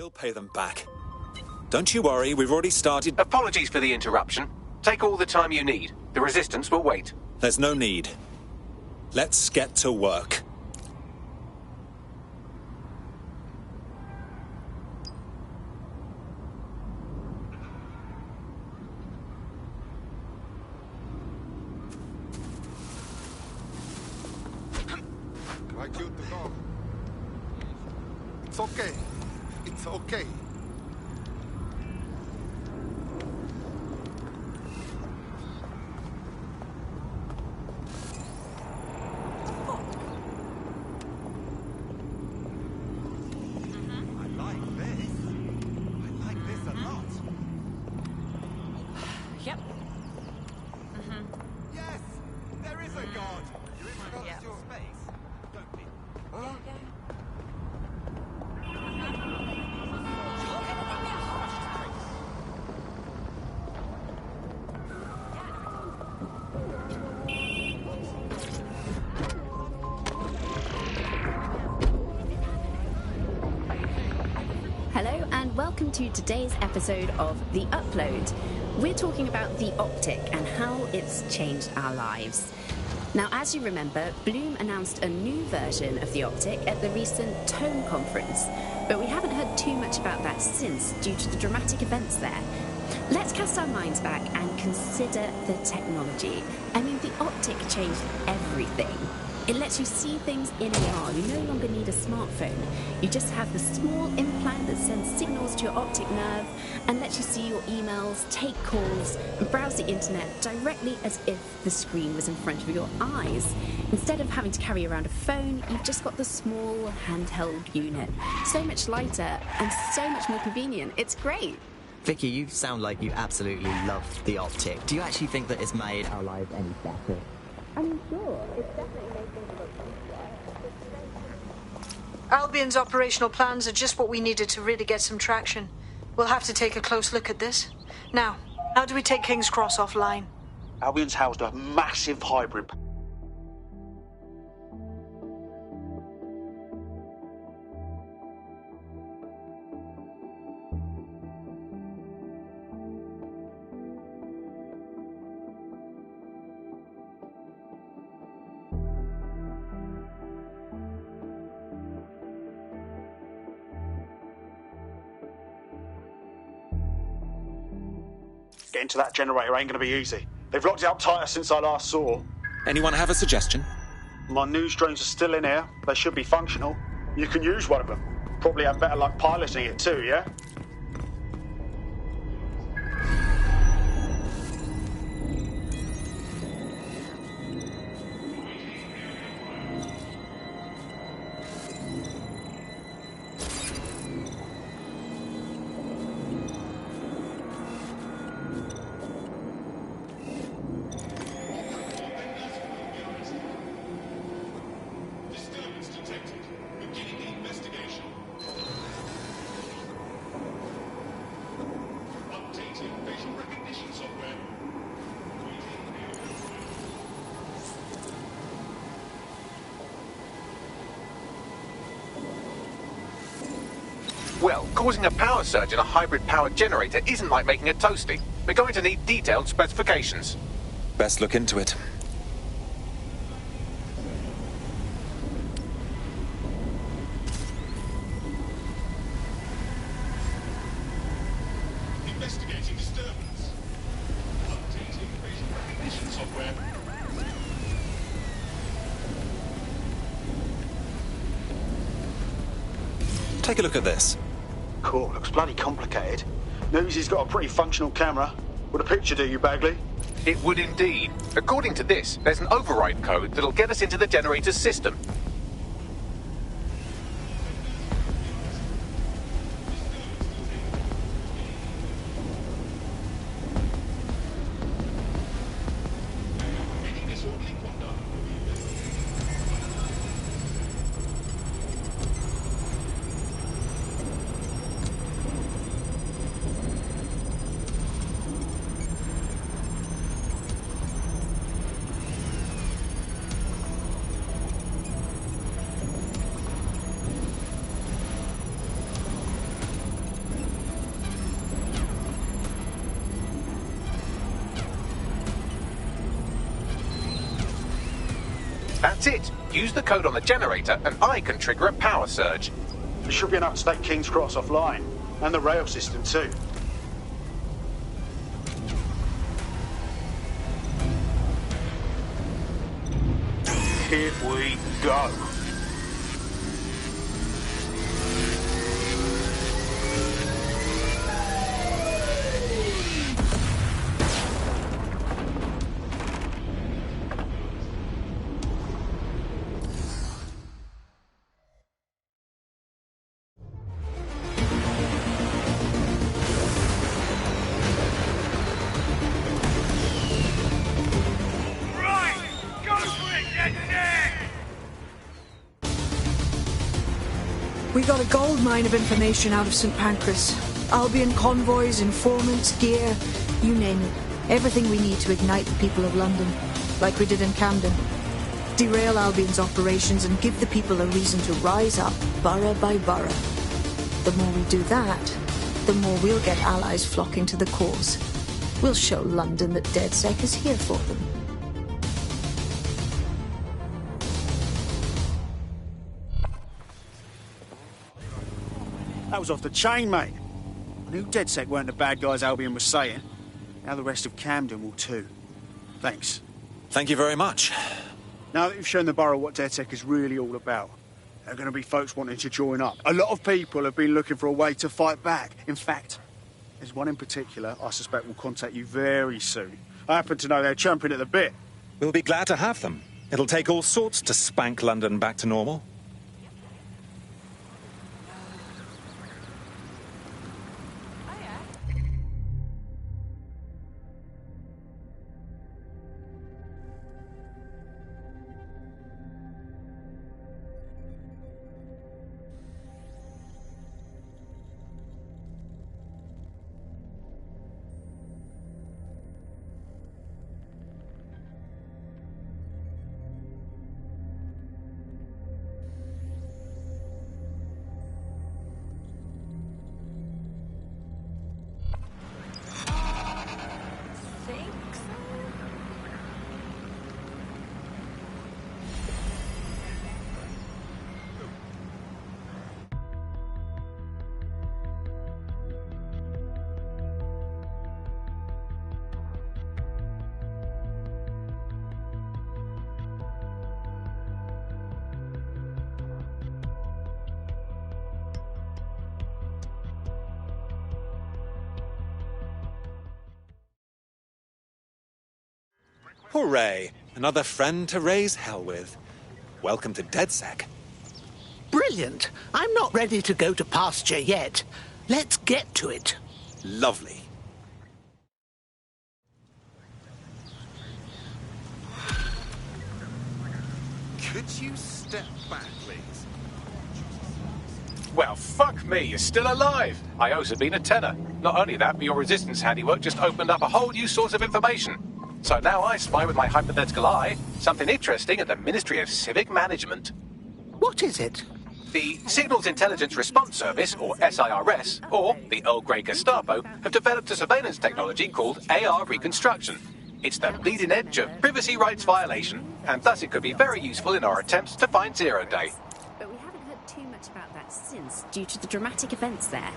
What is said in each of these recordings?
We'll pay them back. Don't you worry, we've already started. Apologies for the interruption. Take all the time you need. The Resistance will wait. There's no need. Let's get to work. I killed the dog. It's okay. It's okay. Hello and welcome to today's episode of The Upload. We're talking about the Optic and how it's changed our lives. Now, as you remember, Bloom announced a new version of the Optic at the recent Tone conference, but we haven't heard too much about that since due to the dramatic events there. Let's cast our minds back and consider the technology. I mean, the Optic changed everything. It lets you see things in AR. You no longer need a smartphone. You just have the small implant that sends signals to your optic nerve and lets you see your emails, take calls, and browse the internet directly as if the screen was in front of your eyes. Instead of having to carry around a phone, you've just got the small handheld unit. So much lighter and so much more convenient. It's great. Vicky, you sound like you absolutely love the Optic. Do you actually think that it's made our lives any better? I mean, sure, it's definitely made things a lot easier. Albion's operational plans are just what we needed to really get some traction. We'll have to take a close look at this. Now, how do we take King's Cross offline? Albion's housed a massive hybrid. Getting to that generator ain't going to be easy. They've locked it up tighter since I last saw. Anyone have a suggestion? My news drones are still in here. They should be functional. You can use one of them. Probably have better luck piloting it too, yeah? Well, causing a power surge in a hybrid power generator isn't like making a toasty. We're going to need detailed specifications. Best look into it. Investigating disturbance. Updating facial recognition software. Take a look at this. Cool, looks bloody complicated. Newsy's got a pretty functional camera. Would a picture do you, Bagley? It would indeed. According to this, there's an override code that'll get us into the generator's system. That's it. Use the code on the generator and I can trigger a power surge. There should be enough to take King's Cross offline, and the rail system too. Here we go. We got a gold mine of information out of St. Pancras. Albion convoys, informants, gear, you name it. Everything we need to ignite the people of London, like we did in Camden. Derail Albion's operations and give the people a reason to rise up, borough by borough. The more we do that, the more we'll get allies flocking to the cause. We'll show London that DedSec is here for them. That was off the chain, mate. I knew DedSec weren't the bad guys Albion was saying. Now the rest of Camden will too. Thanks. Thank you very much. Now that you've shown the borough what DedSec is really all about, there are going to be folks wanting to join up. A lot of people have been looking for a way to fight back. In fact, there's one in particular I suspect will contact you very soon. I happen to know they're champing at the bit. We'll be glad to have them. It'll take all sorts to spank London back to normal. Hooray! Another friend to raise hell with. Welcome to DedSec. Brilliant. I'm not ready to go to pasture yet. Let's get to it. Lovely. Could you step back, please? Well, fuck me, you're still alive. I owe Sabine a tenner. Not only that, but your resistance handiwork just opened up a whole new source of information. So now I spy with my hypothetical eye something interesting at the Ministry of Civic Management. What is it? The Signals Intelligence Response Service, or SIRS, or the Earl Grey Gestapo, have developed a surveillance technology called AR Reconstruction. It's the bleeding edge of privacy rights violation, and thus it could be very useful in our attempts to find Zero Day. But we haven't heard too much about that since, due to the dramatic events there.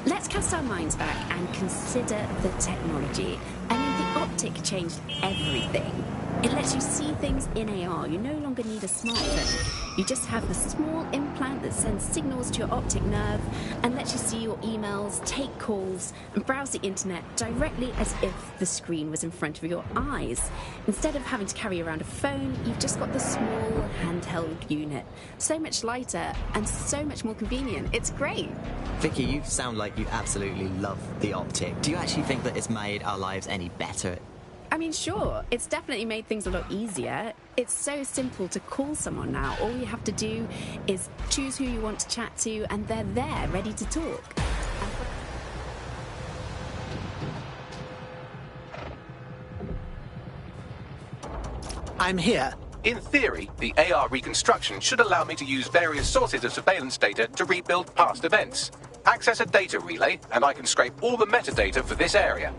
Let's cast our minds back and consider the technology. I mean, the optic changed everything. It lets you see things in AR. You no longer need a smartphone. You just have the small implant that sends signals to your optic nerve and lets you see your emails, take calls, and browse the internet directly as if the screen was in front of your eyes. Instead of having to carry around a phone, you've just got the small handheld unit. So much lighter and so much more convenient. It's great. Vicky, you sound like you absolutely love the optic. Do you actually think that it's made our lives any better? I mean, sure, it's definitely made things a lot easier. It's so simple to call someone now. All you have to do is choose who you want to chat to, and they're there, ready to talk. I'm here. In theory, the AR reconstruction should allow me to use various sources of surveillance data to rebuild past events. Access a data relay, and I can scrape all the metadata for this area.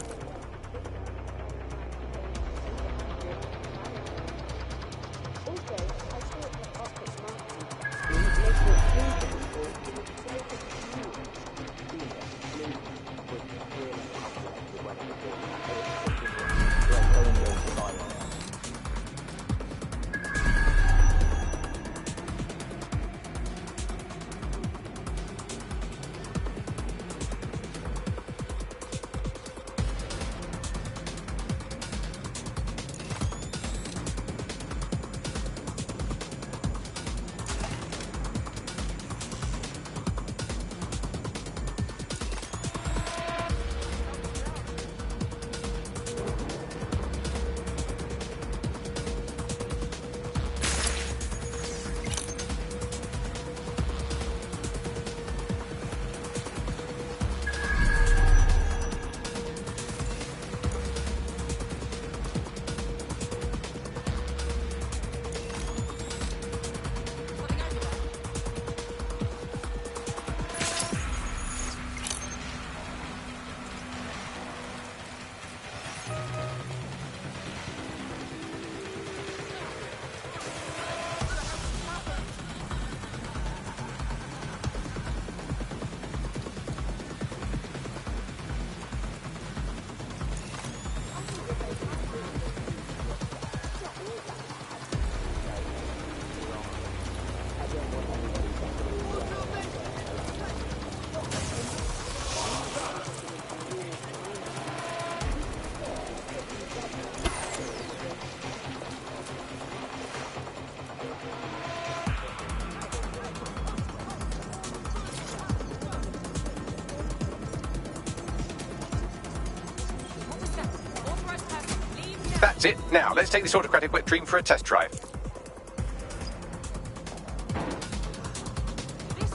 That's it. Now, let's take this autocratic wet dream for a test drive. This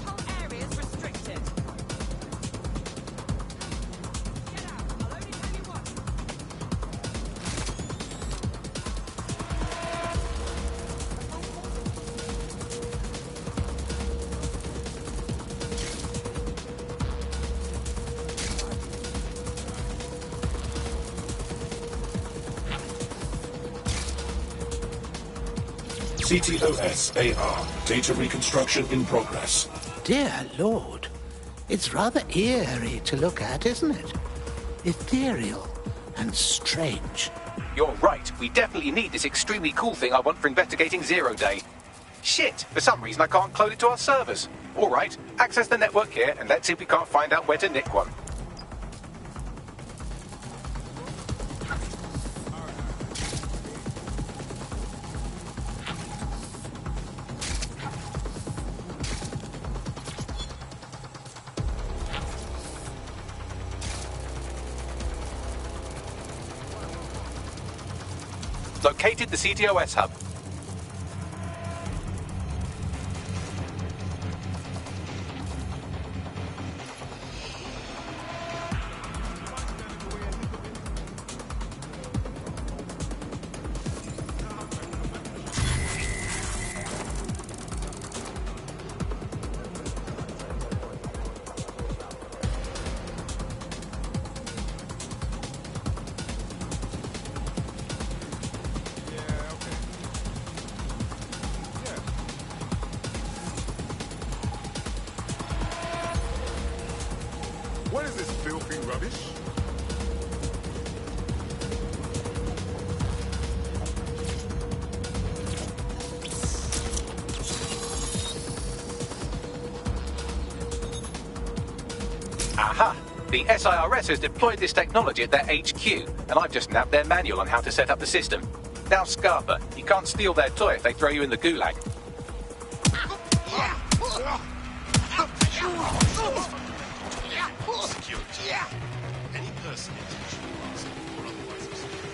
whole area is restricted. Get out. I'll only tell you once. CTOS-AR. Data reconstruction in progress. Dear Lord, it's rather eerie to look at, isn't it? Ethereal and strange. You're right. We definitely need this extremely cool thing I want for investigating Zero Day. Shit! For some reason I can't clone it to our servers. All right, access the network here and let's see if we can't find out where to nick one. Located the CTOS hub. What is this filthy rubbish? Aha! The SIRS has deployed this technology at their HQ, and I've just nabbed their manual on how to set up the system. Now, Scarpa, you can't steal their toy if they throw you in the gulag. Security. Any person intentionally asking or otherwise observing.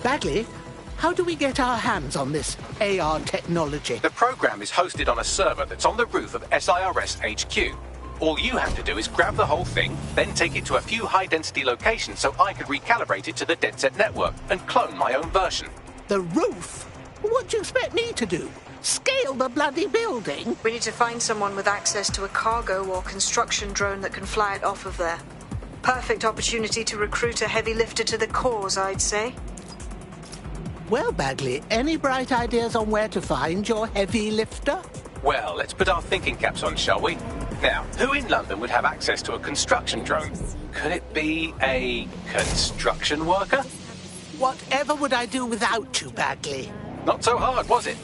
Bagley, how do we get our hands on this AR technology? The program is hosted on a server that's on the roof of SIRS HQ. All you have to do is grab the whole thing, then take it to a few high-density locations so I could recalibrate it to the DedSet network and clone my own version. The roof? What do you expect me to do? Scale the bloody building? We need to find someone with access to a cargo or construction drone that can fly it off of there. Perfect opportunity to recruit a heavy lifter to the cause, I'd say. Well, Bagley, any bright ideas on where to find your heavy lifter? Well, let's put our thinking caps on, shall we? Now, who in London would have access to a construction drone? Could it be a construction worker? Whatever would I do without you, Bagley? Not so hard, was it?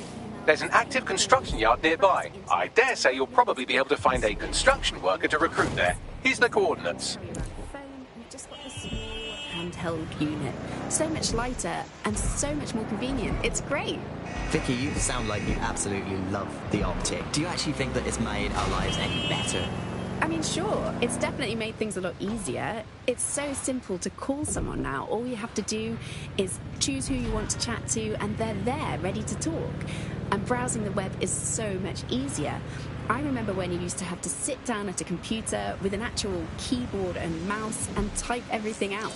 There's an active construction yard nearby. I dare say you'll probably be able to find a construction worker to recruit there. Here's the coordinates. We've just got this small handheld unit. So much lighter and so much more convenient. It's great. Vicky, you sound like you absolutely love the optic. Do you actually think that it's made our lives any better? I mean, sure, it's definitely made things a lot easier. It's so simple to call someone now. All you have to do is choose who you want to chat to, and they're there, ready to talk. And browsing the web is so much easier. I remember when you used to have to sit down at a computer with an actual keyboard and mouse and type everything out.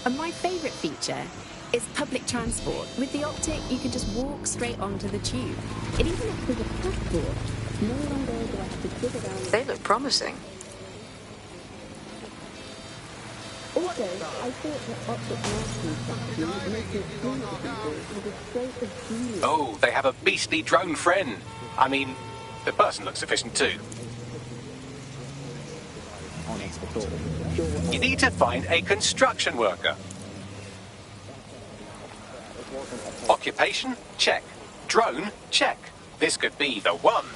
And my favourite feature is public transport. With the optic, you can just walk straight onto the tube. It even acts as a passport. No longer do I have to dig around. They look promising. Also, I thought that optic mouse construction makes it clean to people with a stroke of genius. Oh, they have a beastly drone friend. I mean, the person looks sufficient too. You need to find a construction worker. Occupation? Check. Drone? Check. This could be the one.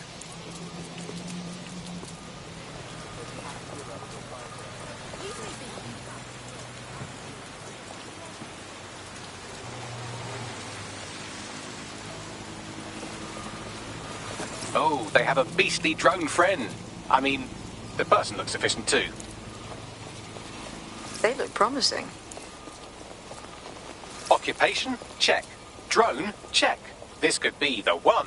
Oh, they have a beastly drone friend. I mean, the person looks sufficient too. They look promising. Occupation? Check. Drone? Check. This could be the one.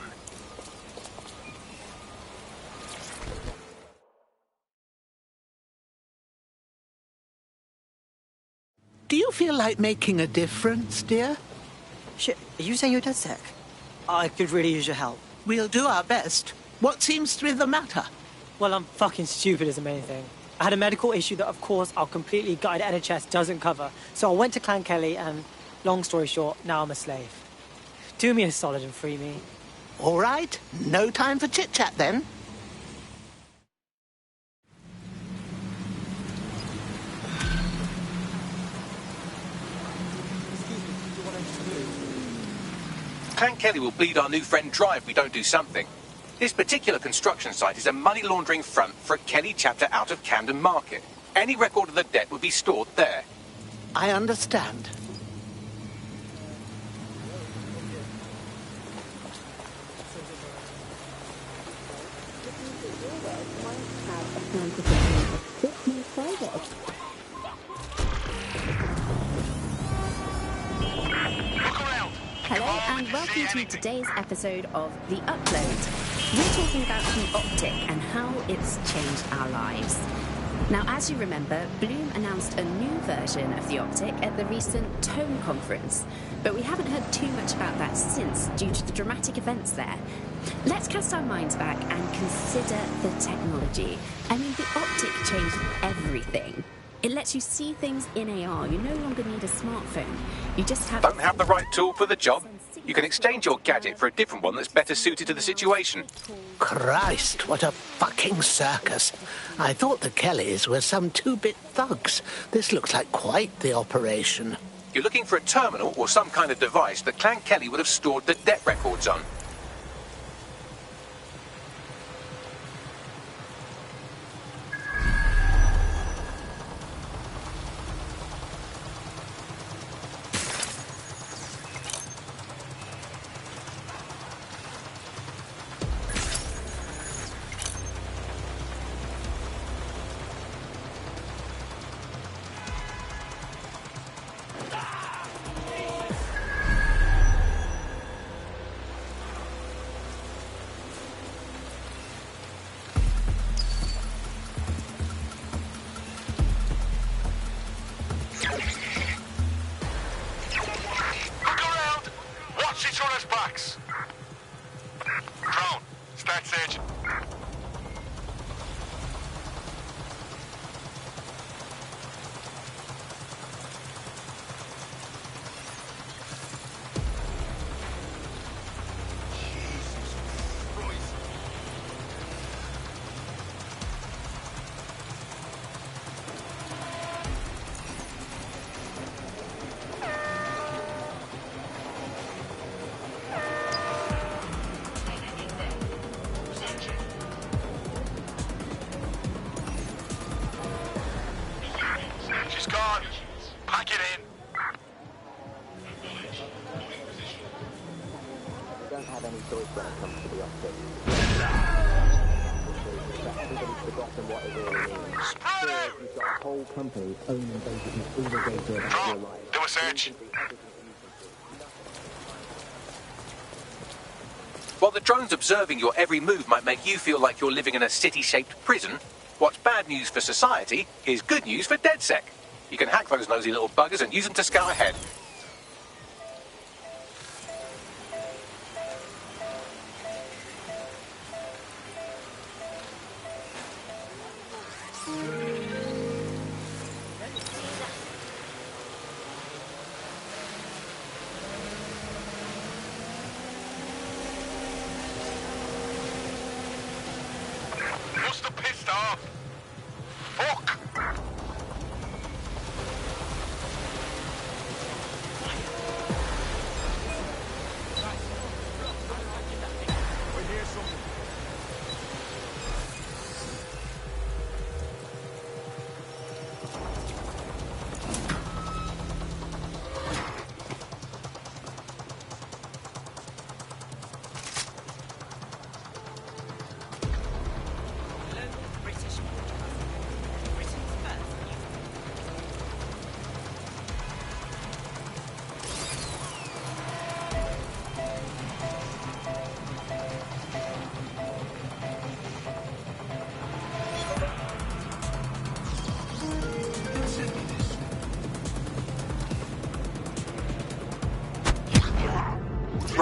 Do you feel like making a difference, dear? Shit, are you saying you're DedSec? I could really use your help. We'll do our best. What seems to be the matter? Well, I'm fucking stupid as a main thing. I had a medical issue that, of course, our completely guided NHS doesn't cover. So I went to Clan Kelly and, long story short, now I'm a slave. Do me a solid and free me. All right. No time for chit-chat then. Clan Kelly will bleed our new friend dry if we don't do something. This particular construction site is a money laundering front for a Kelly chapter out of Camden Market. Any record of the debt would be stored there. I understand. Hello and welcome to today's episode of The Upload. We're talking about the Optic and how it's changed our lives. Now, as you remember, Bloom announced a new version of the Optic at the recent Tone conference, but we haven't heard too much about that since due to the dramatic events there. Let's cast our minds back and consider the technology. I mean, the Optic changed everything. It lets you see things in AR. You no longer need a smartphone. You just have... Don't have the right tool for the job? You can exchange your gadget for a different one that's better suited to the situation. Christ, what a fucking circus. I thought the Kellys were some two-bit thugs. This looks like quite the operation. You're looking for a terminal or some kind of device that Clan Kelly would have stored the debt records on. While the drones observing your every move might make you feel like you're living in a city-shaped prison, what's bad news for society is good news for DedSec. You can hack those nosy little buggers and use them to scout ahead.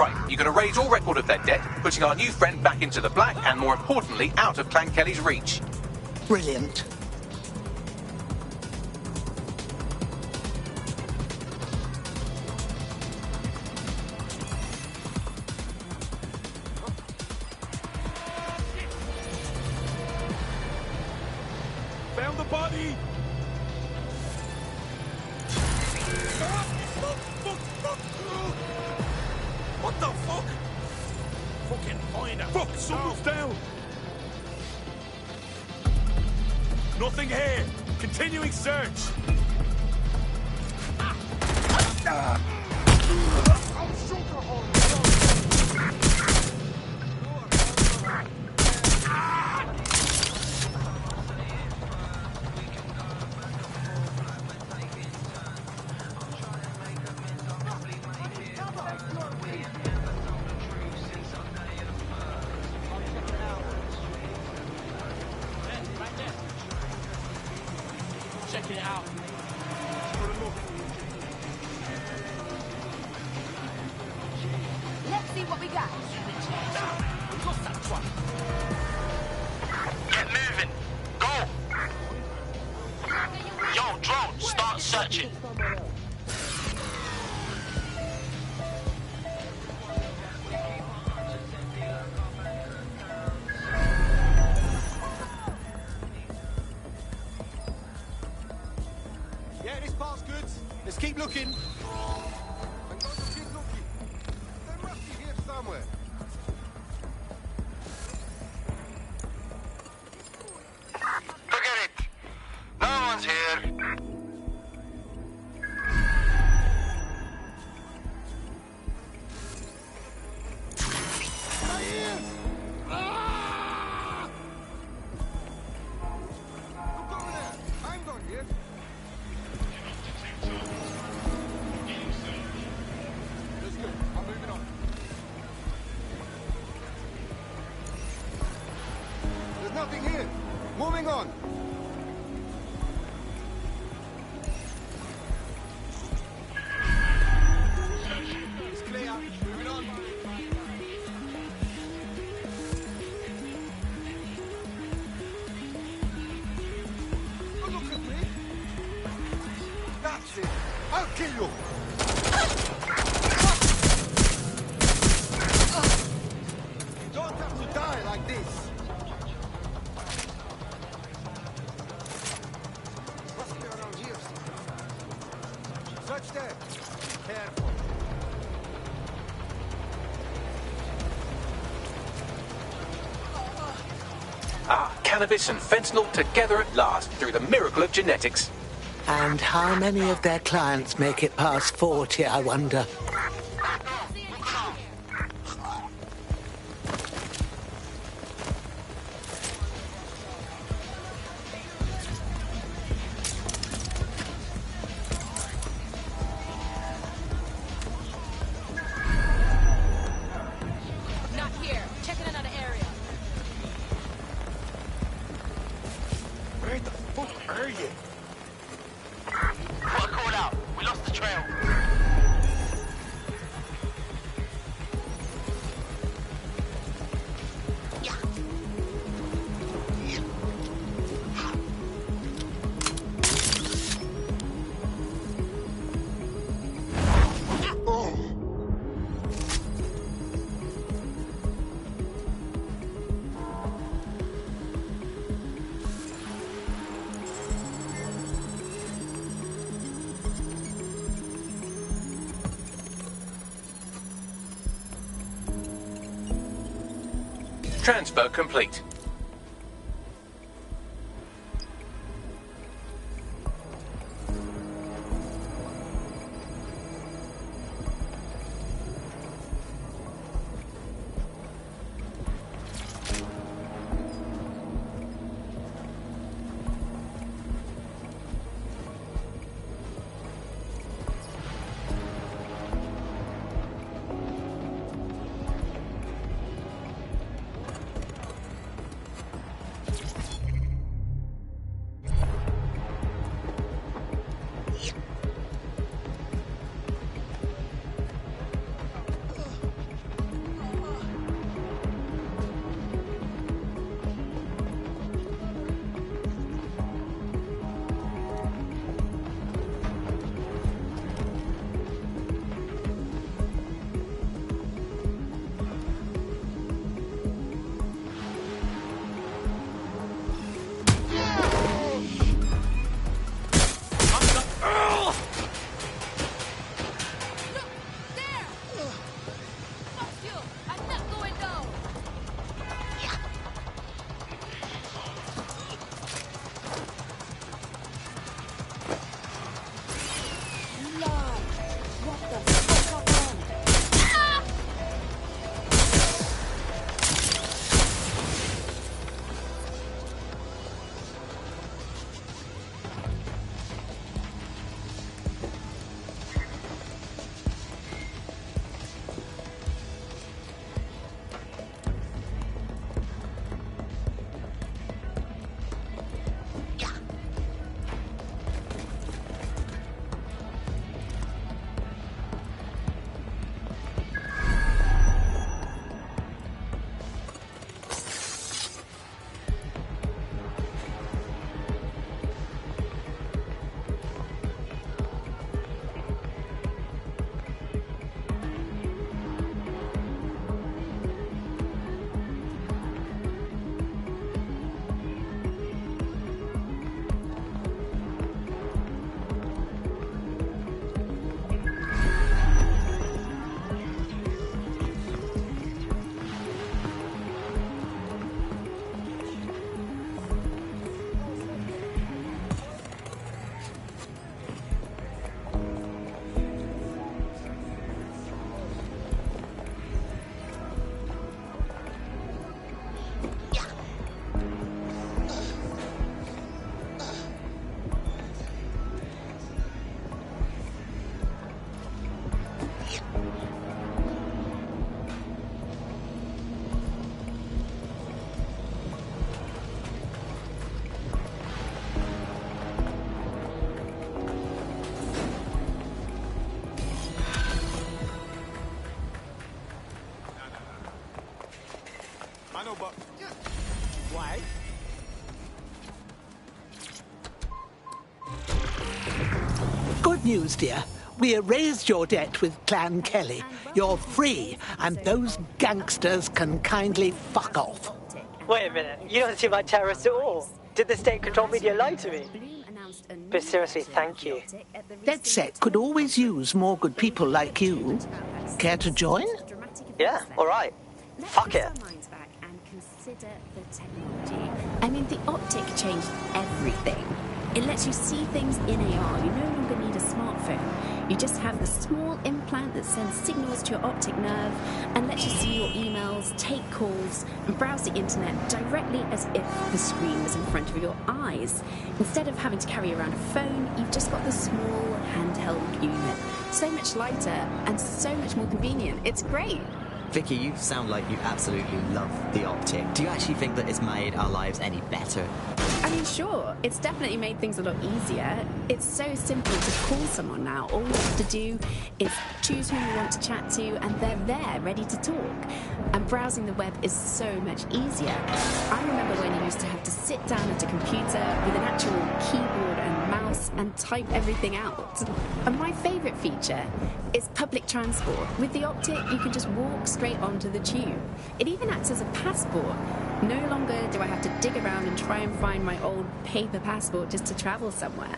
right. You're going to raise all record of their debt, putting our new friend back into the black and, more importantly, out of Clan Kelly's reach. Brilliant. Found the body! What the fuck? Fucking find her. Fuck, someone's down! Nothing here. Continuing search. Checking it out. Let's see what we got. Get moving. Go. Yo, drone, start searching. Yeah, this part's good. Let's keep looking. I'm going to keep looking. They must be here somewhere. Forget it. No one's here. My ears! Ah! Look over there. I'm going here. That's good. I'm moving on. There's nothing here. Moving on. It's clear. Moving on. Don't look at me. That's it. I'll kill you. You don't have to die like this. Must be around here. Search there. Careful. Cannabis and fentanyl together at last through the miracle of genetics. And how many of their clients make it past 40, I wonder? Not here. Checking another area. Where the fuck are you? Got a call out. We lost the trail. Transfer complete. but... Why? Good news, dear. We erased your debt with Clan Kelly. You're free, and those gangsters can kindly fuck off. Wait a minute. You don't seem like terrorists at all. Did the state control media lie to me? But seriously, thank you. DedSec could always use more good people like you. Care to join? Yeah, all right. Fuck it. Consider the technology. I mean, the optic changed everything. It lets you see things in AR. You no longer need a smartphone. You just have the small implant that sends signals to your optic nerve and lets you see your emails, take calls, and browse the internet directly as if the screen was in front of your eyes. Instead of having to carry around a phone, you've just got the small handheld unit. So much lighter and so much more convenient. It's great. Vicky, you sound like you absolutely love the optic. Do you actually think that it's made our lives any better? I mean, sure, it's definitely made things a lot easier. It's so simple to call someone now. All you have to do is choose who you want to chat to, and they're there, ready to talk. And browsing the web is so much easier. I remember when you used to have to sit down at a computer with an actual keyboard and mouse and type everything out. And my favourite feature is public transport. With the optic, you can just walk straight onto the tube. It even acts as a passport. No longer do I have to dig around and try and find my old paper passport just to travel somewhere.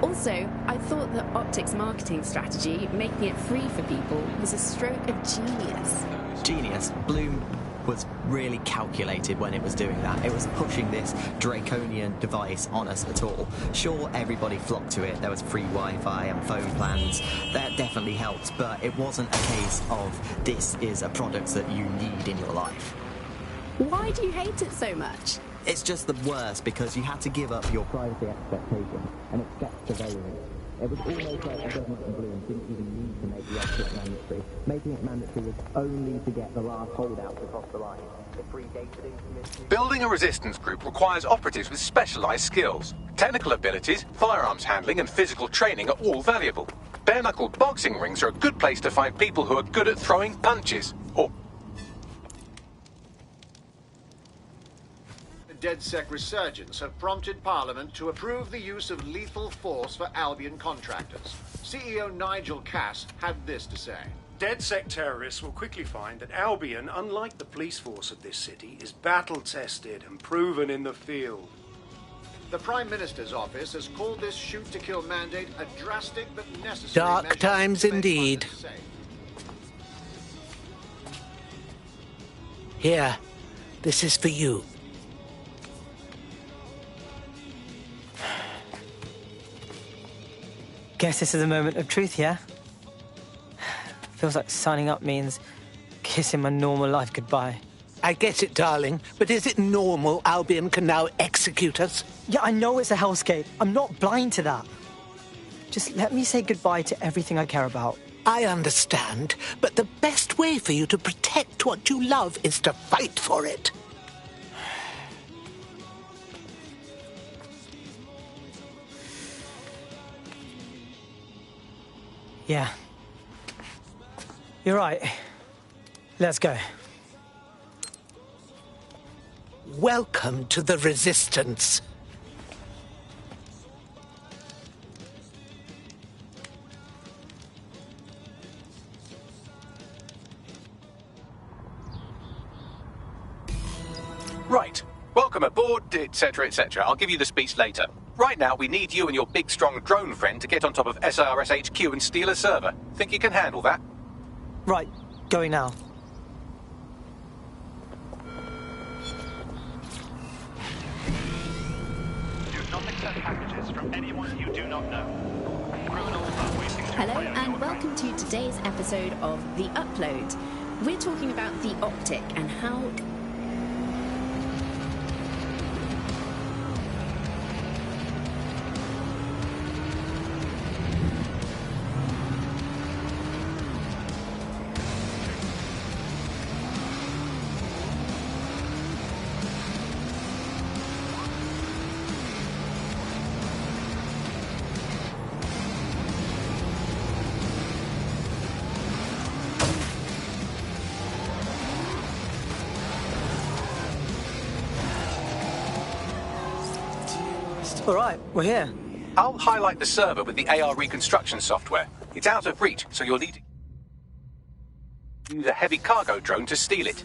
Also, I thought that Optic's marketing strategy, making it free for people, was a stroke of genius. Genius. Bloom was really calculated when it was doing that. It was pushing this draconian device on us at all. Sure, everybody flocked to it. There was free Wi-Fi and phone plans. That definitely helped, but it wasn't a case of this is a product that you need in your life. Why do you hate it so much? It's just the worst because you had to give up your privacy expectations and accept surveillance. It was almost like the government in Bloom didn't even need to make the optic mandatory. Making it mandatory was only to get the last holdouts across the line. The free data information... Building a resistance group requires operatives with specialised skills. Technical abilities, firearms handling and physical training are all valuable. Bare-knuckle boxing rings are a good place to find people who are good at throwing punches. Or DedSec resurgence have prompted Parliament to approve the use of lethal force for Albion contractors. CEO Nigel Cass had this to say. DedSec terrorists will quickly find that Albion, unlike the police force of this city, is battle-tested and proven in the field. The Prime Minister's office has called this shoot-to-kill mandate a drastic but necessary Dark measure times to make indeed. London safe. Here, this is for you. Guess this is a moment of truth, yeah? Feels like signing up means kissing my normal life goodbye. I get it, darling, but is it normal Albion can now execute us? Yeah, I know it's a hellscape. I'm not blind to that. Just let me say goodbye to everything I care about. I understand, but the best way for you to protect what you love is to fight for it. Yeah. You're right. Let's go. Welcome to the Resistance. Right. Welcome aboard, etc., etc. I'll give you the speech later. Right now, we need you and your big, strong drone friend to get on top of SIRS HQ and steal a server. Think you can handle that? Right. Going now. Do not accept packages from anyone you do not know. Criminals are waiting to Hello fire and your welcome to today's episode of The Upload. We're talking about the optic and how... All right, we're here. I'll highlight the server with the AR reconstruction software. It's out of reach, so you'll need to use a heavy cargo drone to steal it.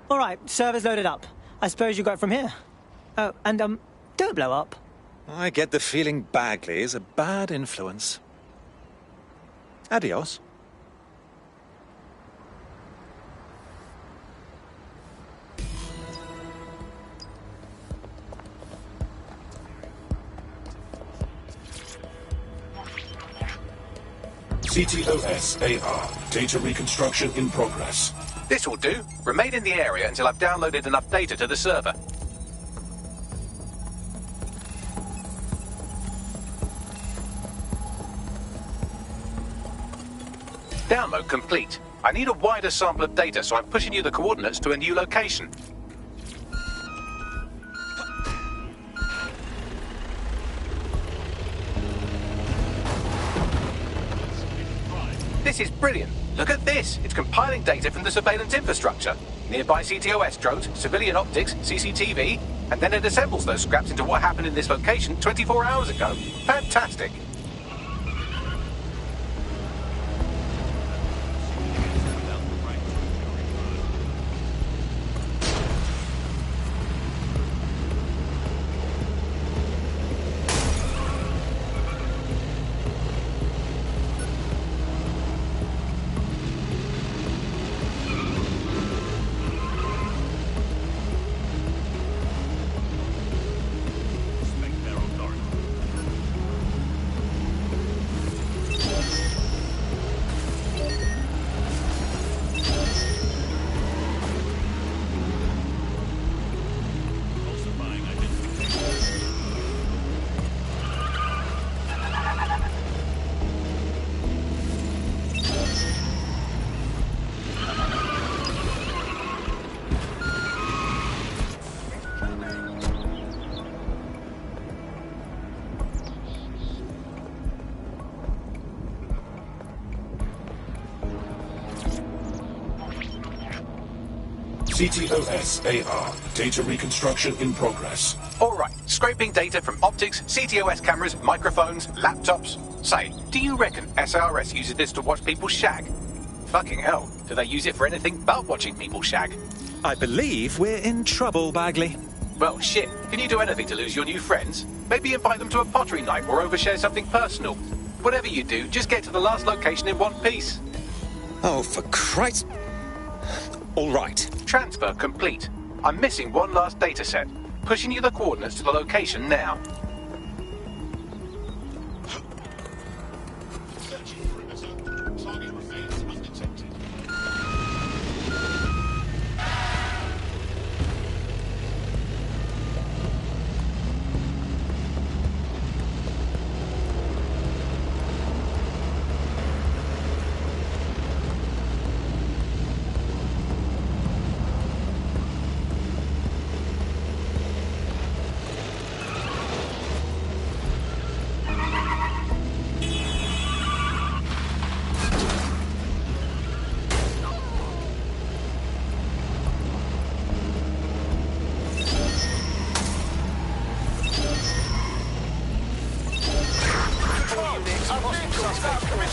All right, server's loaded up. I suppose you got it from here. Oh, and, don't blow up. I get the feeling Bagley is a bad influence. Adios. CTOS AR. Data reconstruction in progress. This will do. Remain in the area until I've downloaded enough data to the server. Download complete. I need a wider sample of data, so I'm pushing you the coordinates to a new location. This is brilliant. Look at this. It's compiling data from the surveillance infrastructure. Nearby CTOS drones, civilian optics, CCTV, and then it assembles those scraps into what happened in this location 24 hours ago. Fantastic. CTOS AR. Data reconstruction in progress. All right, scraping data from optics, CTOS cameras, microphones, laptops. Say, do you reckon SRS uses this to watch people shag? Fucking hell, do they use it for anything but watching people shag? I believe we're in trouble, Bagley. Well, shit, can you do anything to lose your new friends? Maybe invite them to a pottery night or overshare something personal. Whatever you do, just get to the last location in one piece. Oh, for Christ... All right. Transfer complete. I'm missing one last data set. Pushing you the coordinates to the location now.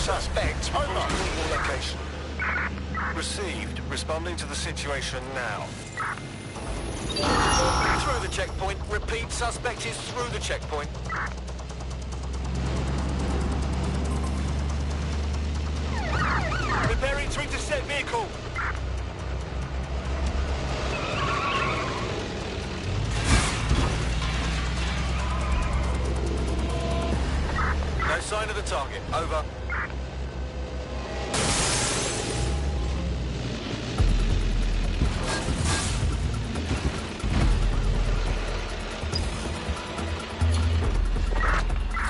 suspect. Over. Your location. Received. Responding to the situation now. Through the checkpoint. Repeat, suspect is through the checkpoint. Repairing to intercept vehicle. No sign of the target. Over.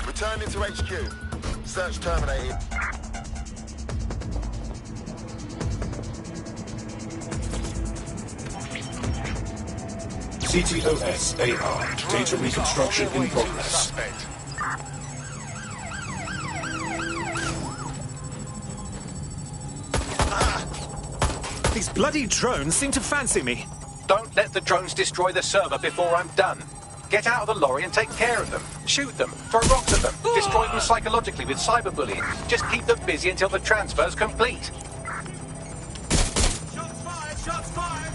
Returning to HQ. Search terminated. CTOS AR. Data reconstruction in progress. These bloody drones seem to fancy me. Don't let the drones destroy the server before I'm done. Get out of the lorry and take care of them. Shoot them, throw rocks at them, destroy them psychologically with cyberbullying. Just keep them busy until the transfer's complete. Shots fired! Shots fired!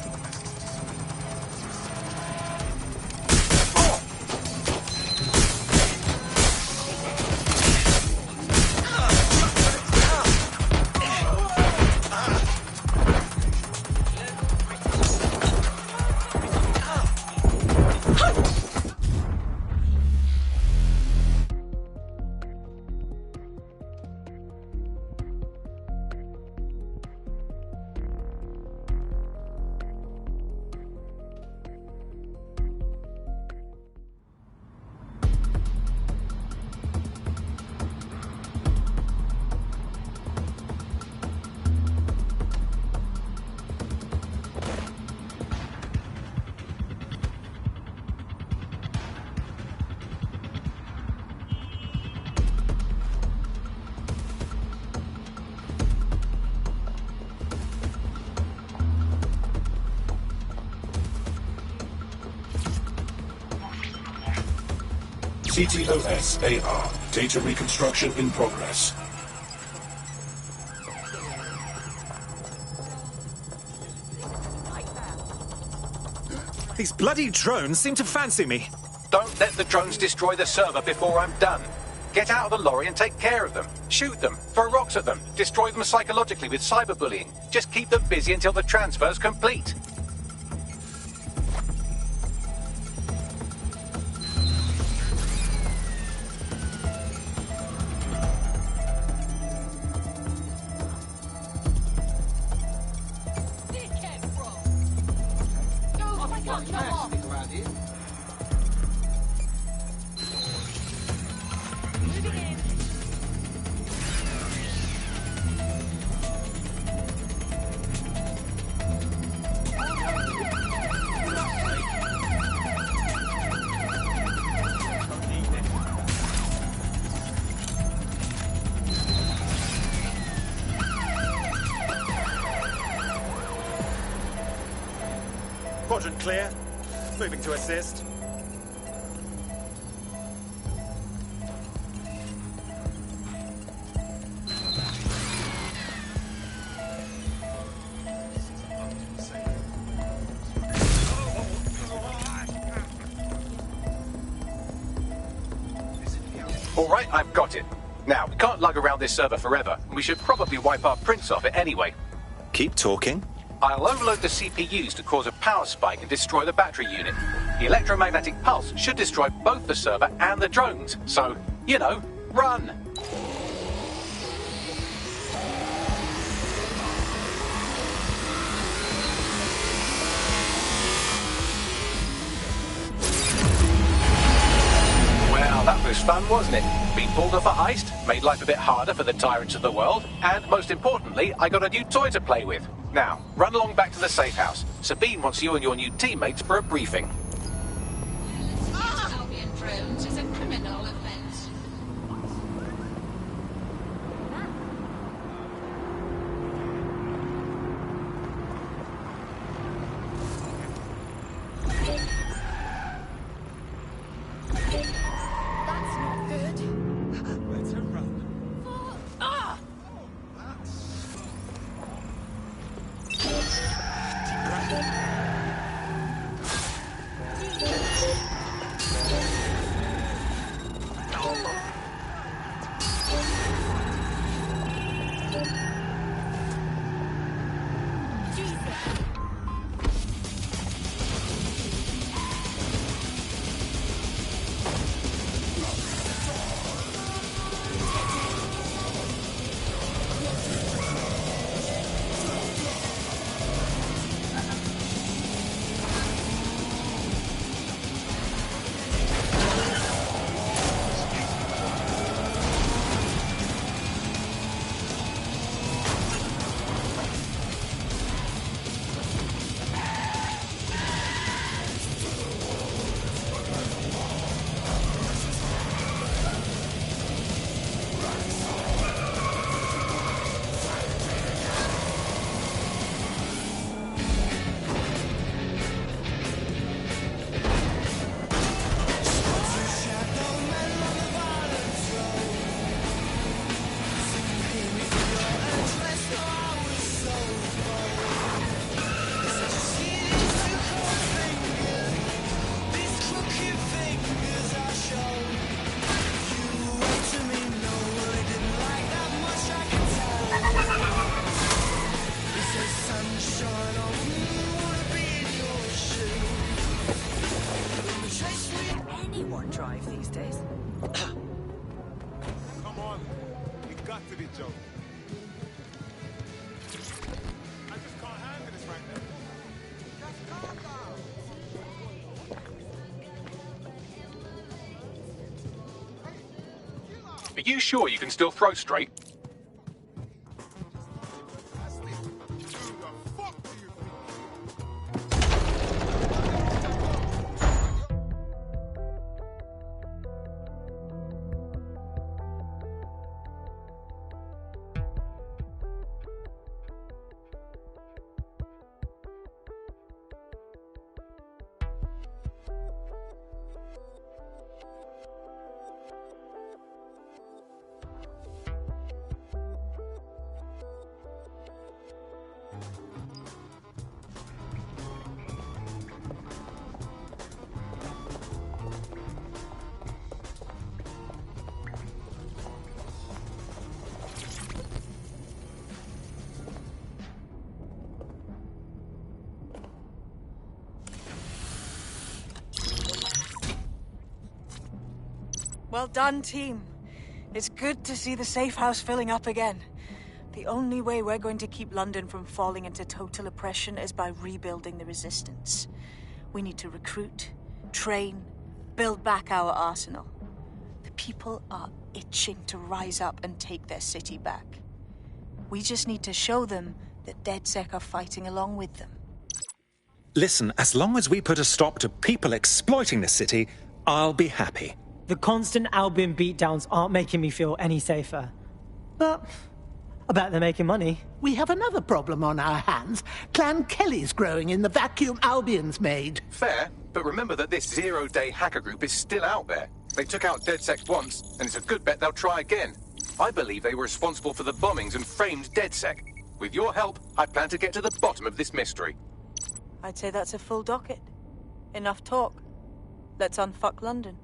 CTOS AR. Data reconstruction in progress. These bloody drones seem to fancy me. Don't let the drones destroy the server before I'm done. Get out of the lorry and take care of them. Shoot them, throw rocks at them, destroy them psychologically with cyberbullying. Just keep them busy until the transfer's complete. Quadrant clear. Moving to assist. All right, I've got it. Now, we can't lug around this server forever, and we should probably wipe our prints off it anyway. Keep talking. I'll overload the CPUs to cause a power spike and destroy the battery unit. The electromagnetic pulse should destroy both the server and the drones. So, you know, run! Well, that was fun, wasn't it? We pulled off a heist, made life a bit harder for the tyrants of the world, and most importantly, I got a new toy to play with. Now, run along back to the safe house. Sabine wants you and your new teammates for a briefing. Albion drones is a criminal offense. That's not good. Better run. Are you sure you can still throw straight? Well done, team. It's good to see the safe house filling up again. The only way we're going to keep London from falling into total oppression is by rebuilding the resistance. We need to recruit, train, build back our arsenal. The people are itching to rise up and take their city back. We just need to show them that DedSec are fighting along with them. Listen, as long as we put a stop to people exploiting the city, I'll be happy. The constant Albion beatdowns aren't making me feel any safer. But I bet they're making money. We have another problem on our hands. Clan Kelly's growing in the vacuum Albion's made. Fair, but remember that this zero-day hacker group is still out there. They took out DedSec once, and it's a good bet they'll try again. I believe they were responsible for the bombings and framed DedSec. With your help, I plan to get to the bottom of this mystery. I'd say that's a full docket. Enough talk. Let's unfuck London.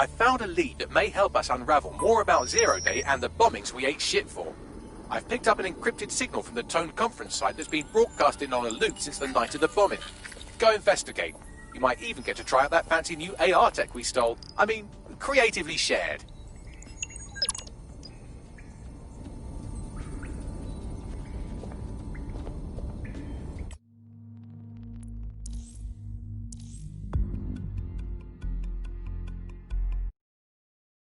I found a lead that may help us unravel more about Zero Day and the bombings we ate shit for. I've picked up an encrypted signal from the Tone conference site that's been broadcasting on a loop since the night of the bombing. Go investigate. You might even get to try out that fancy new AR tech we stole. I mean, creatively shared.